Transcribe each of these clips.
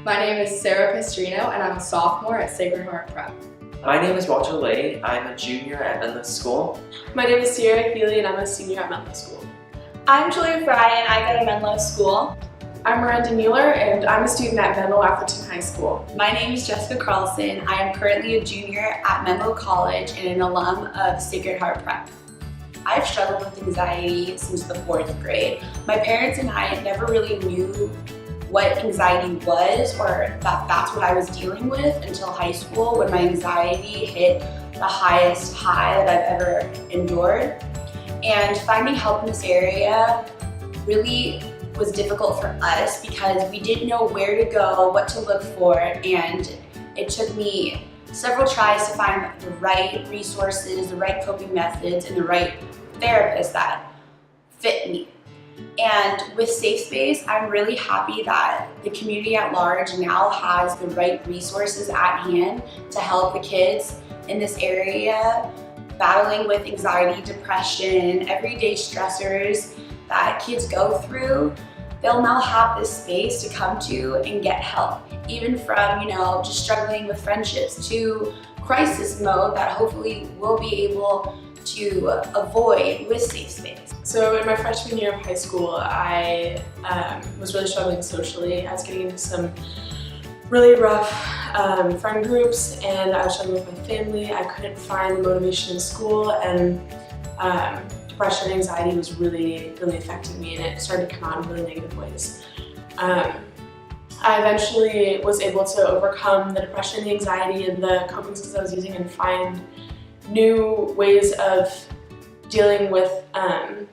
My name is Sarah Pastrino and I'm a sophomore at Sacred Heart Prep. My name is Walter Lay. I'm a junior at Menlo School. My name is Sierra Healy and I'm a senior at Menlo School. I'm Julia Fry and I go to Menlo School. I'm Miranda Mueller and I'm a student at Menlo Atherton High School. My name is Jessica Carlson. I am currently a junior at Menlo College and an alum of Sacred Heart Prep. I've struggled with anxiety since the 4th grade. My parents and I never really knew what anxiety was or that that's what I was dealing with until high school, when my anxiety hit the highest high that I've ever endured. And finding help in this area really was difficult for us because we didn't know where to go, what to look for, and it took me several tries to find the right resources, the right coping methods, and the right therapist that fit me. And with SafeSpace, I'm really happy that the community at large now has the right resources at hand to help the kids in this area battling with anxiety, depression, everyday stressors that kids go through. They'll now have this space to come to and get help, even from, just struggling with friendships to crisis mode that hopefully we'll be able to avoid with SafeSpace. So in my freshman year of high school, I was really struggling socially. I was getting into some really rough friend groups and I was struggling with my family. I couldn't find the motivation in school, and depression and anxiety was really affecting me, and it started to come out in really negative ways. I eventually was able to overcome the depression, the anxiety, and the coping skills I was using and find new ways of dealing with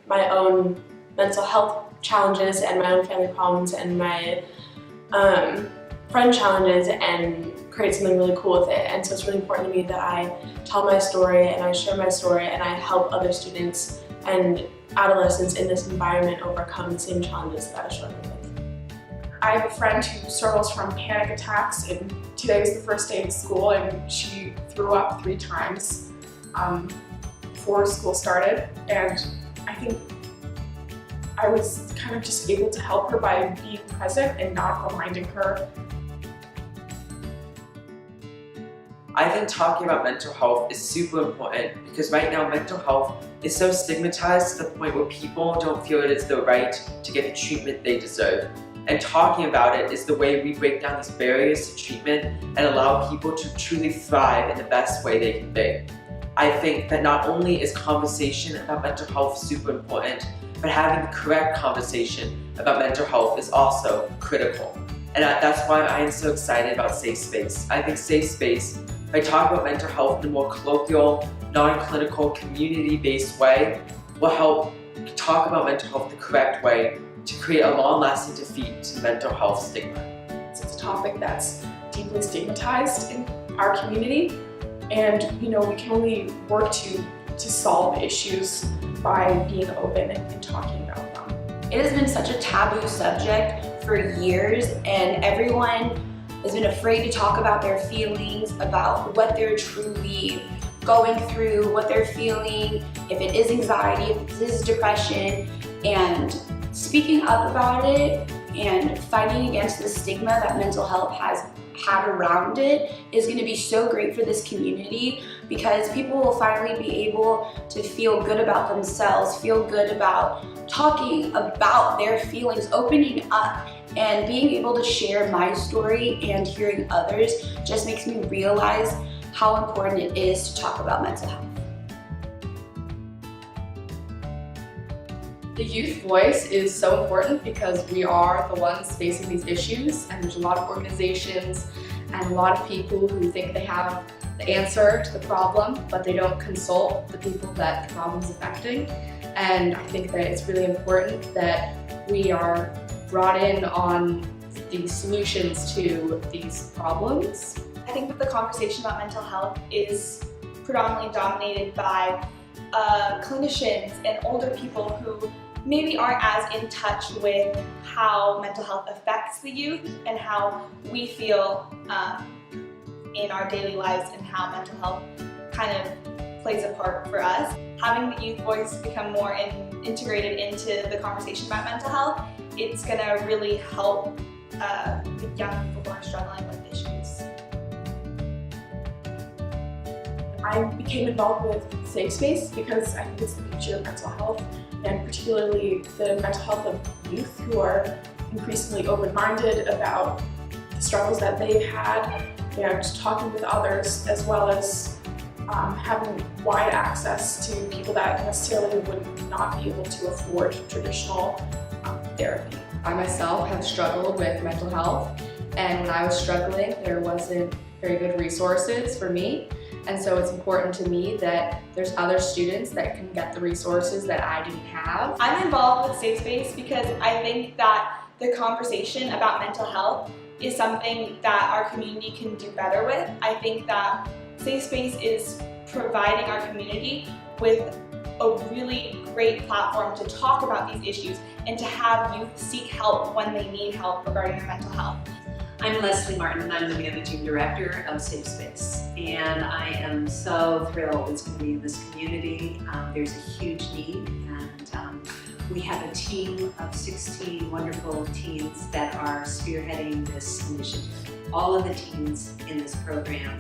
my own mental health challenges and my own family problems and my friend challenges, and create something really cool with it. And so it's really important to me that I tell my story and I share my story and I help other students and adolescents in this environment overcome the same challenges that I was struggling with. I have a friend who struggles from panic attacks, and today was the first day of school and she threw up 3 times before school started, and I think I was kind of just able to help her by being present and not reminding her. I think talking about mental health is super important because right now mental health is so stigmatized to the point where people don't feel it is their right to get the treatment they deserve. And talking about it is the way we break down these barriers to treatment and allow people to truly thrive in the best way they can be. I think that not only is conversation about mental health super important, but having the correct conversation about mental health is also critical. And that's why I am so excited about SafeSpace. I think SafeSpace, by talking about mental health in a more colloquial, non-clinical, community-based way, will help talk about mental health the correct way to create a long-lasting defeat to mental health stigma. It's a topic that's deeply stigmatized in our community, and we can only work to solve issues by being open and talking about them. It has been such a taboo subject for years, and everyone has been afraid to talk about their feelings, about what they're truly going through, what they're feeling, if it is anxiety, if it is depression, and speaking up about it and fighting against the stigma that mental health has had around it is going to be so great for this community, because people will finally be able to feel good about themselves, feel good about talking about their feelings, opening up, and being able to share my story and hearing others just makes me realize how important it is to talk about mental health. The youth voice is so important because we are the ones facing these issues, and there's a lot of organizations and a lot of people who think they have the answer to the problem, but they don't consult the people that the problem is affecting. And I think that it's really important that we are brought in on the solutions to these problems. I think that the conversation about mental health is predominantly dominated by clinicians and older people who maybe aren't as in touch with how mental health affects the youth and how we feel in our daily lives and how mental health kind of plays a part for us. Having the youth voice become more integrated into the conversation about mental health, it's going to really help the young people who are struggling with issues. I became involved with SafeSpace because I think it's the future of mental health, and particularly the mental health of youth who are increasingly open-minded about the struggles that they've had, just talking with others, as well as having wide access to people that necessarily would not be able to afford traditional therapy. I myself have struggled with mental health, and when I was struggling, there wasn't very good resources for me. And so it's important to me that there's other students that can get the resources that I didn't have. I'm involved with SafeSpace because I think that the conversation about mental health is something that our community can do better with. I think that SafeSpace is providing our community with a really great platform to talk about these issues and to have youth seek help when they need help regarding their mental health. I'm Leslie Martin, and I'm the Managing Director of SafeSpace, and I am so thrilled it's going to be in this community. There's a huge need, and we have a team of 16 wonderful teens that are spearheading this initiative. All of the teens in this program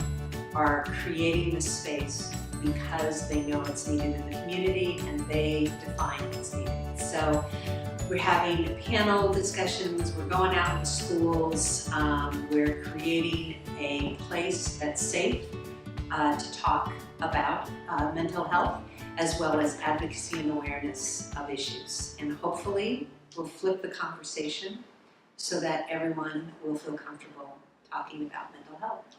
are creating this space because they know it's needed in the community and they define it's needed. So we're having panel discussions, we're going out in schools, we're creating a place that's safe to talk about mental health, as well as advocacy and awareness of issues. And hopefully we'll flip the conversation so that everyone will feel comfortable talking about mental health.